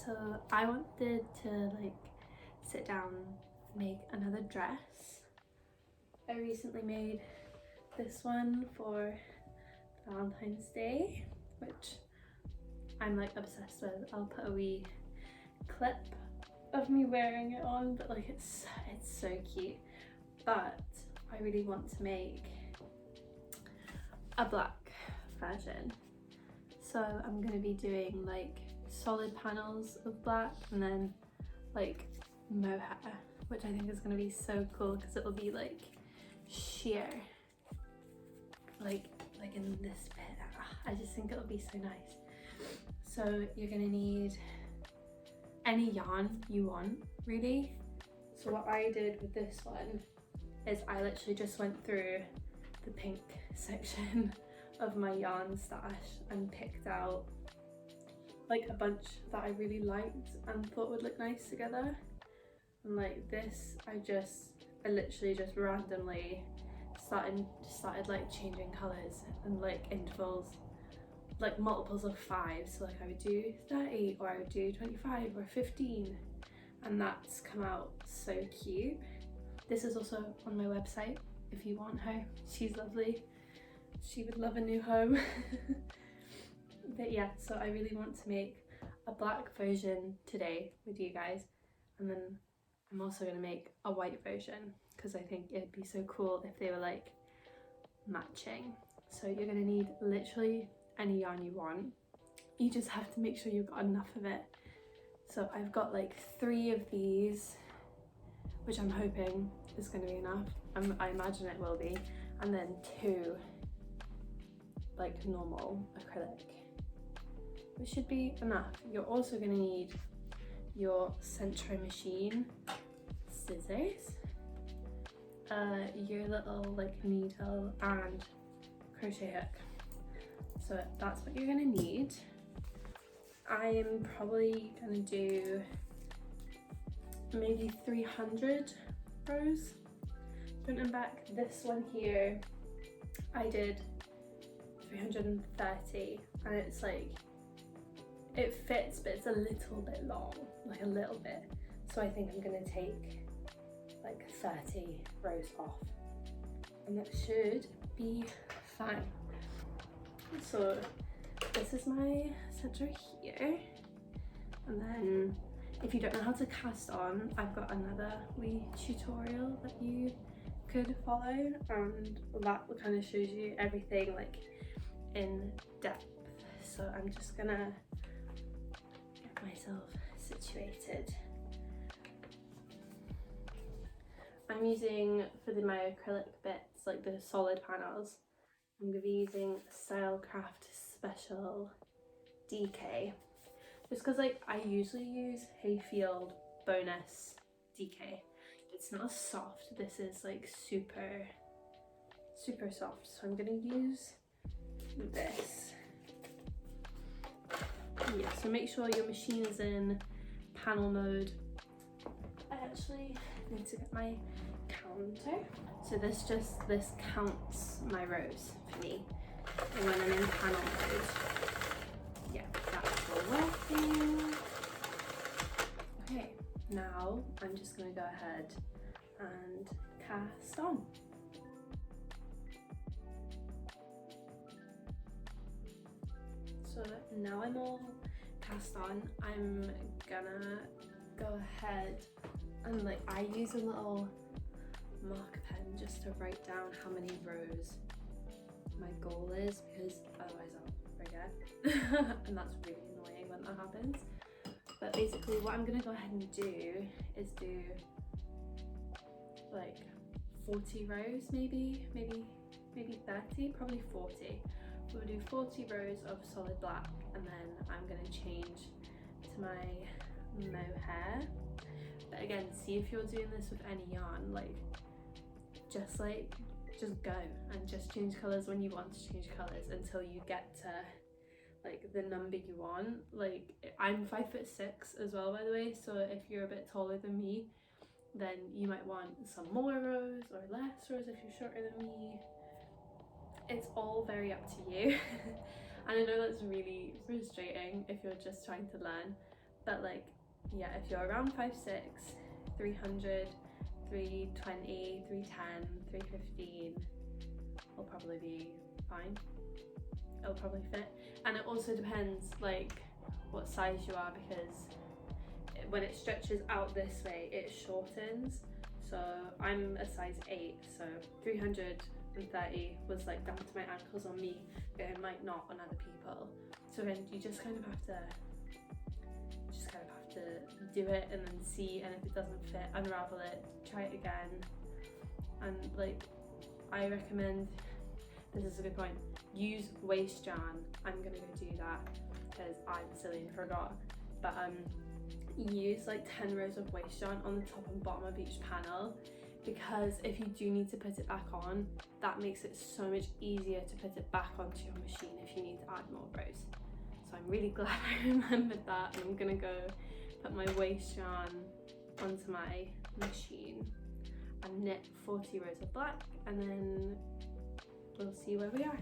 So I wanted to like sit down and make another dress. I recently made this one for Valentine's Day, which I'm like obsessed with. I'll put a wee clip of me wearing it on, but like it's so cute. But I really want to make a black version. So I'm gonna be doing like solid panels of black and then like mohair, which I think is gonna be so cool because it will be like sheer, like in this bit. I just think it'll be so nice. So you're gonna need any yarn you want, really. So what I did with this one is I literally just went through the pink section of my yarn stash and picked out like a bunch that I really liked and thought would look nice together. And like this, I literally just randomly started like changing colours and like intervals, like multiples of 5. So like I would do 30 or I would do 25 or 15, and that's come out so cute. This is also on my website if you want her. She's lovely. She would love a new home. But yeah, so I really want to make a black version today with you guys, and then I'm also going to make a white version because I think it'd be so cool if they were like matching. So you're going to need literally any yarn you want. You just have to make sure you've got enough of it. So I've got like 3 of these, which I'm hoping is going to be enough. I imagine it will be. And then 2 like normal acrylic, which should be enough. You're also going to need your sentro machine, scissors, your little like needle and crochet hook. So that's what you're going to need. I'm probably going to do maybe 300 rows front and back. This one here I did 330, and it's like, it fits but it's a little bit long, like a little bit. So I think I'm gonna take like 30 rows off, and that should be fine. So this is my center here, and then if you don't know how to cast on, I've got another wee tutorial that you could follow, and that kind of shows you everything like in depth. So I'm just gonna get myself situated. I'm using, for my acrylic bits, like the solid panels, I'm going to be using Stylecraft Special DK, just because like I usually use Hayfield Bonus DK. It's not soft, this is like super soft, so I'm going to use this. Yeah, so make sure your machine is in panel mode. I actually need to get my counter. So this counts my rows for me when I'm in panel mode. Yeah, that's all working. Okay, now I'm just gonna go ahead and cast on. So now I'm all cast on, I'm gonna go ahead and like, I use a little marker pen just to write down how many rows my goal is, because otherwise I'll forget. And that's really annoying when that happens. But basically what I'm gonna go ahead and do is do like 40 rows, maybe 30, probably 40. We'll do 40 rows of solid black, and then I'm going to change to my mohair. But again, see if you're doing this with any yarn, like just go and just change colours when you want to change colours until you get to like the number you want. Like I'm 5'6" as well, by the way, so if you're a bit taller than me, then you might want some more rows or less rows if you're shorter than me. It's all very up to you. And I know that's really frustrating if you're just trying to learn, But like, yeah, if you're around 5'6", 300, 320, 310, 315, will probably be fine. It'll probably fit. And it also depends like what size you are, because when it stretches out this way it shortens. So I'm a size 8, so 330 was like down to my ankles on me, but it might not on other people. So then you just kind of have to do it and then see, and if it doesn't fit, unravel it, try it again. And like, I recommend, this is a good point, use waist yarn. I'm gonna go do that because I'm silly and forgot, but use like 10 rows of waist yarn on the top and bottom of each panel, because if you do need to put it back on, that makes it so much easier to put it back onto your machine if you need to add more rows. So I'm really glad I remembered that, and I'm gonna go put my waist yarn onto my machine and knit 40 rows of black, and then we'll see where we are.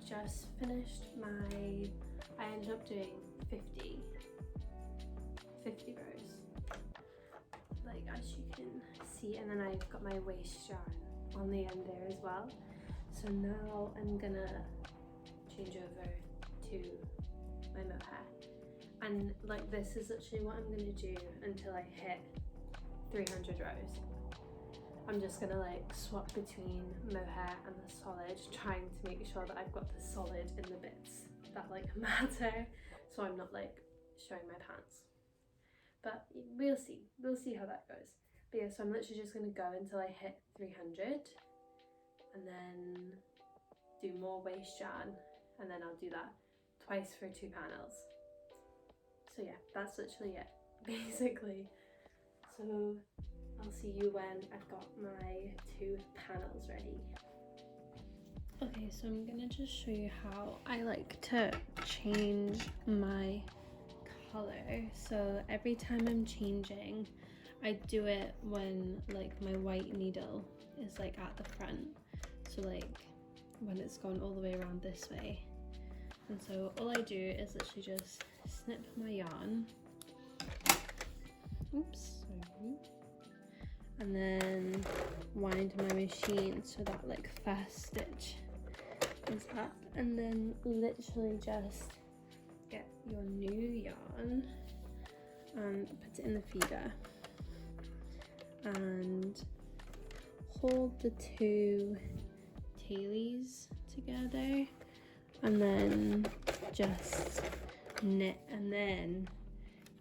Just finished I ended up doing 50 rows, like as you can see, and then I've got my waist yarn on the end there as well. So now I'm gonna change over to my mohair, and like this is literally what I'm gonna do until I hit 300 rows. I'm just gonna like swap between mohair and the solid, trying to make sure that I've got the solid in the bits that like matter, so I'm not like showing my pants. But we'll see how that goes. But yeah, so I'm literally just gonna go until I hit 300, and then do more waist yarn, and then I'll do that twice for 2 panels. So yeah, that's literally it, basically. So I'll see you when I've got my 2 panels ready. Okay, so I'm gonna just show you how I like to change my color. So every time I'm changing, I do it when like my white needle is like at the front. So like when it's gone all the way around this way. And so all I do is literally just snip my yarn. Oops, sorry. And then wind my machine so that like first stitch is up, and then literally just get your new yarn and put it in the feeder and hold the 2 tailies together, and then just knit, and then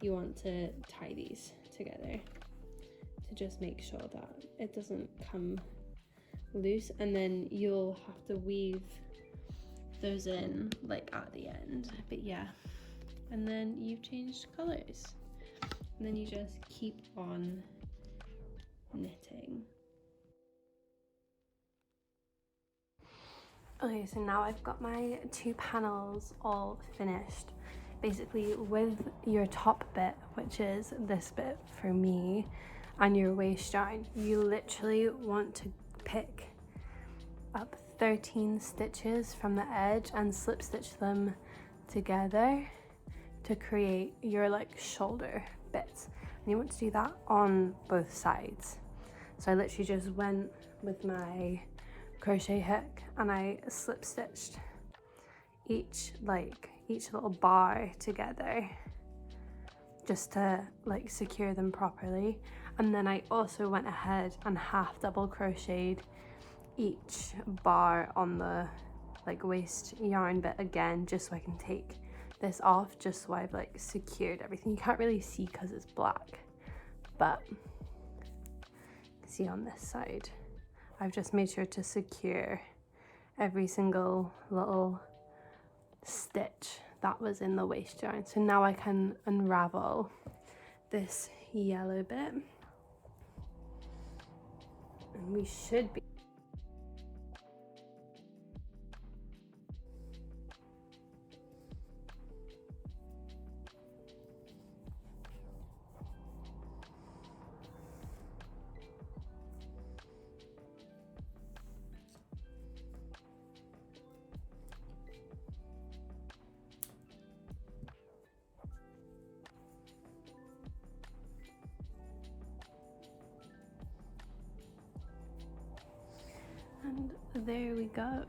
you want to tie these together to just make sure that it doesn't come loose, and then you'll have to weave those in like at the end. But yeah, and then you've changed colors, and then you just keep on knitting. Okay, so now I've got my 2 panels all finished. Basically with your top bit, which is this bit for me, and your waist yarn, you literally want to pick up 13 stitches from the edge and slip stitch them together to create your like shoulder bits, and you want to do that on both sides. So I literally just went with my crochet hook, and I slip stitched each little bar together just to like secure them properly. And then I also went ahead and half double crocheted each bar on the like waist yarn bit again, just so I can take this off, just so I've like secured everything. You can't really see because it's black, but you can see on this side I've just made sure to secure every single little stitch that was in the waist yarn. So now I can unravel this yellow bit, and we should be and there we go.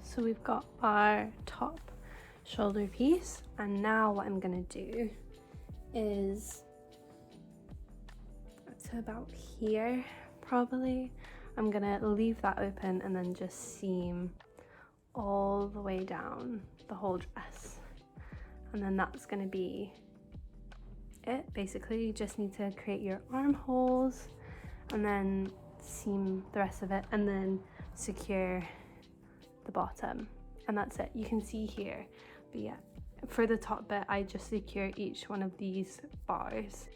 So we've got our top shoulder piece, and now what I'm gonna do is to about here probably. I'm gonna leave that open and then just seam all the way down the whole dress, and then that's gonna be it. Basically, you just need to create your armholes and then seam the rest of it, and then secure the bottom, and that's it. You can see here, but yeah, for the top bit I just secure each one of these bars.